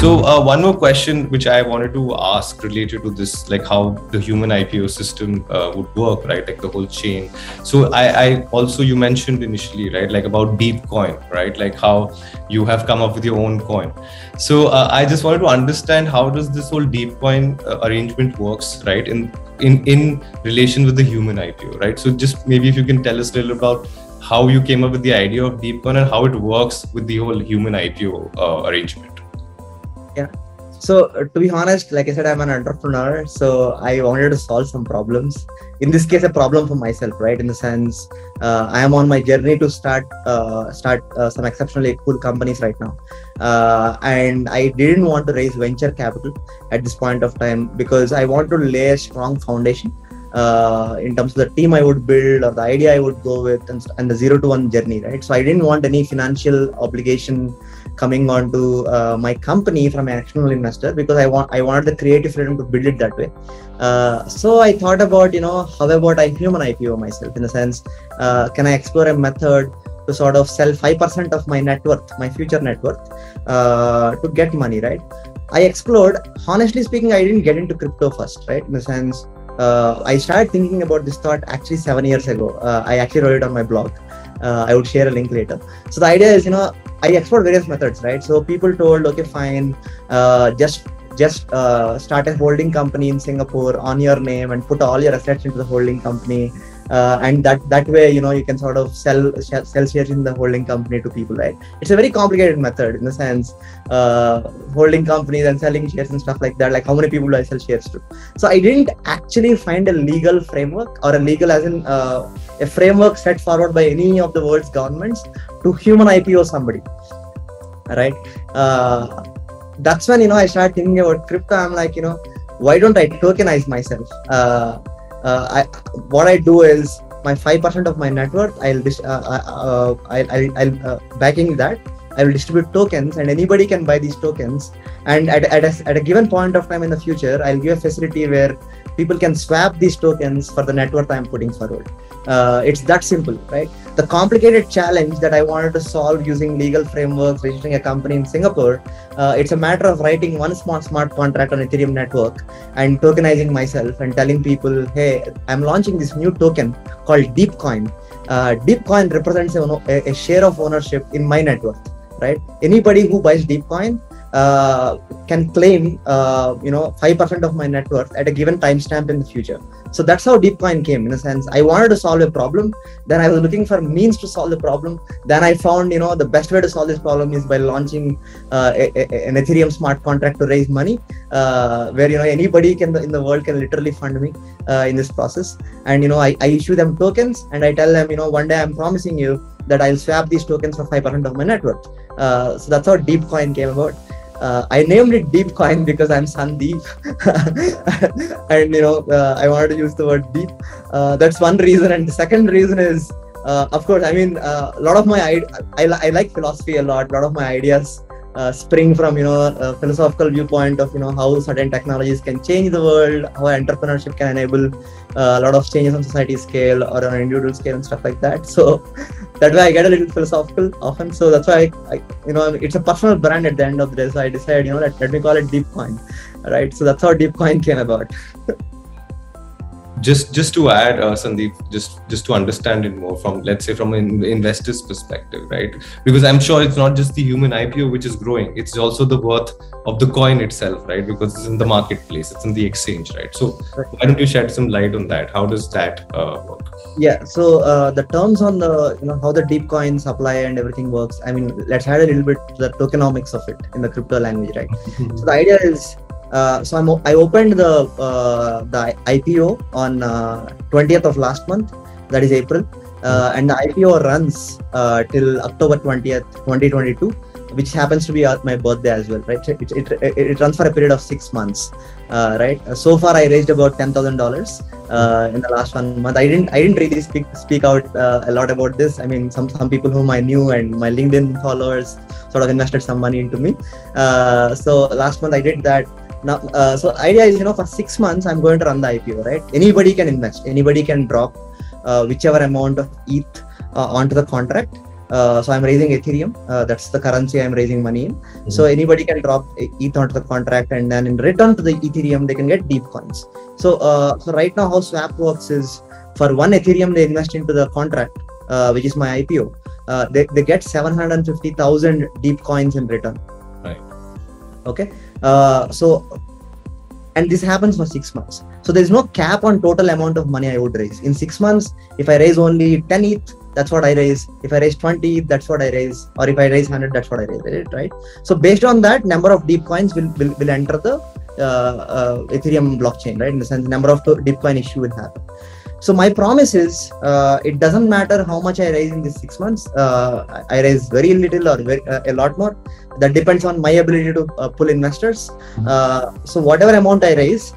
So one more question which I wanted to ask related to this, like how the human IPO system would work, right? Like the whole chain. So I also, you mentioned initially, right? Like about DEEPCOIN, right? Like how you have come up with your own coin. So I just wanted to understand how does this whole DEEPCOIN arrangement works, right? In relation with the human IPO, right? So just maybe if you can tell us a little about how you came up with the idea of DEEPCOIN and how it works with the whole human IPO arrangement. Yeah. So to be honest, like I said, I'm an entrepreneur. So I wanted to solve some problems. In this case, a problem for myself, right? In the sense, I am on my journey to start some exceptionally cool companies right now. And I didn't want to raise venture capital at this point of time because I want to lay a strong foundation in terms of the team I would build or the idea I would go with and the 0 to 1 journey, right? So I didn't want any financial obligation coming onto my company from an external investor because I wanted the creative freedom to build it that way. So I thought about, how about I human IPO myself, in the sense, can I explore a method to sort of sell 5% of my net worth, my future net worth, to get money, right? I explored, honestly speaking, I didn't get into crypto first, right? In the sense, I started thinking about this thought actually 7 years ago. I actually wrote it on my blog. I would share a link later. So the idea is, I explored various methods, right? So people told, okay, fine, just start a holding company in Singapore on your name and put all your assets into the holding company. And that way, you can sort of sell shares in the holding company to people, right? It's a very complicated method in the sense, holding companies and selling shares and stuff like that. Like, how many people do I sell shares to? So I didn't actually find a legal framework, or a legal as in a framework set forward by any of the world's governments to human IPO somebody, right? That's when, I started thinking about crypto. I'm like, why don't I tokenize myself? What I do is my 5% of my net worth, I'll backing that, I will distribute tokens, and anybody can buy these tokens. And at a given point of time in the future, I'll give a facility where people can swap these tokens for the net worth I'm putting forward. It's that simple, right? The complicated challenge that I wanted to solve using legal frameworks, registering a company in Singapore, it's a matter of writing one smart contract on Ethereum network and tokenizing myself and telling people, hey, I'm launching this new token called DEEPCOIN. DEEPCOIN represents a share of ownership in my net worth, right? Anybody who buys DEEPCOIN can claim 5% of my net worth at a given timestamp in the future. So that's how DEEPCOIN came. In a sense, I wanted to solve a problem, then I was looking for means to solve the problem. Then I found the best way to solve this problem is by launching an Ethereum smart contract to raise money, where anybody in the world can literally fund me in this process. And I issue them tokens, and I tell them, one day I'm promising you that I'll swap these tokens for 5% of my net worth. So that's how DEEPCOIN came about. I named it DEEPCOIN because I'm Sandeep, and I wanted to use the word deep. That's one reason, and the second reason is, of course, I mean, a lot of my I like philosophy a lot. A lot of my ideas spring from a philosophical viewpoint of how certain technologies can change the world, how entrepreneurship can enable a lot of changes on society scale or on an individual scale and stuff like that. So that way I get a little philosophical often. So that's why I it's a personal brand at the end of the day. So I decided, let me call it DEEPCOIN, right? So that's how DEEPCOIN came about. Just to add, Sandeep, just to understand it more from, let's say, from an investor's perspective, right? Because I'm sure it's not just the human IPO which is growing, it's also the worth of the coin itself, right? Because it's in the marketplace, it's in the exchange, right? So why don't you shed some light on that? How does that work? Yeah, so the terms on the, how the DEEPCOIN supply and everything works, I mean, let's add a little bit to the tokenomics of it in the crypto language, right? So the idea is, I opened the IPO on 20th of last month, that is April, and the IPO runs till October 20th, 2022, which happens to be my birthday as well, right? It runs for a period of 6 months, right? So far, I raised about $10,000 in the last 1 month. I didn't really speak out a lot about this. I mean, some people whom I knew and my LinkedIn followers sort of invested some money into me. So last month I did that. Now, so idea is, for 6 months, I'm going to run the IPO, right? Anybody can invest, anybody can drop whichever amount of ETH onto the contract. So I'm raising Ethereum. That's the currency I'm raising money in. So anybody can drop ETH onto the contract, and then in return to the Ethereum, they can get DEEPCOINs. So right now, how Swap works is, for 1 Ethereum they invest into the contract, which is my IPO. They get 750,000 DEEPCOINs in return. Right. Okay. And this happens for 6 months. So there's no cap on total amount of money I would raise. In 6 months, if I raise only 10 ETH, that's what I raise. If I raise 20 ETH, that's what I raise. Or if I raise 100, that's what I raise, right? So based on that, number of DEEPCOINs will enter the Ethereum blockchain, right? In the sense, number of DEEPCOIN issue will happen. So my promise is, it doesn't matter how much I raise in these 6 months. I raise very little or a lot more. That depends on my ability to pull investors. So whatever amount I raise,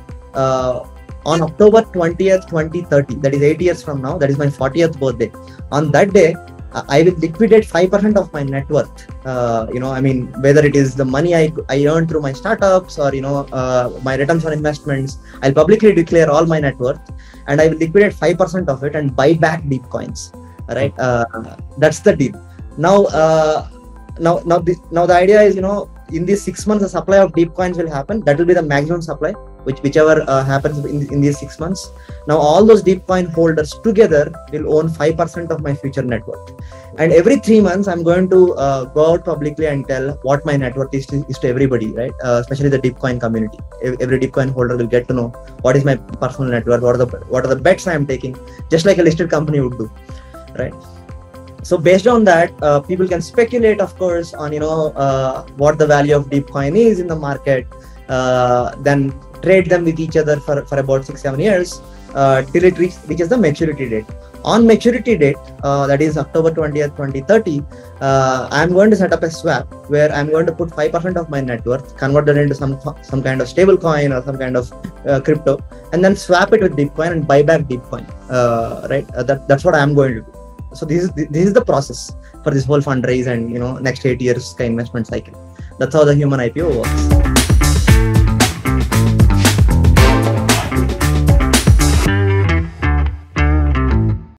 on October 20th, 2030, that is 8 years from now, that is my 40th birthday. On that day, I will liquidate 5% of my net worth. I mean, whether it is the money I earned through my startups or, my returns on investments, I'll publicly declare all my net worth, and I will liquidate 5% of it and buy back DEEPCOINs. Right? That's the deal. Now the idea is, in these 6 months, the supply of DEEPCOINs will happen. That will be the maximum supply, whichever happens in these 6 months. Now all those DEEPCOIN holders together will own 5% of my future net worth. And every 3 months, I'm going to go out publicly and tell what my net worth is to everybody, right? Especially the DEEPCOIN community. Every DEEPCOIN holder will get to know what is my personal net worth, what are the bets I'm taking, just like a listed company would do, right? So based on that, people can speculate, of course, on what the value of DEEPCOIN is in the market, then trade them with each other for about 6-7 years till it reaches the maturity date. On maturity date, that is October 20th, 2030, I'm going to set up a swap where I'm going to put 5% of my net worth, convert that into some kind of stable coin or some kind of crypto, and then swap it with DEEPCOIN and buy back DEEPCOIN. Right? That's what I'm going to do. So this is the process for this whole fundraise and next 8 years investment cycle. That's how the Human IPO works.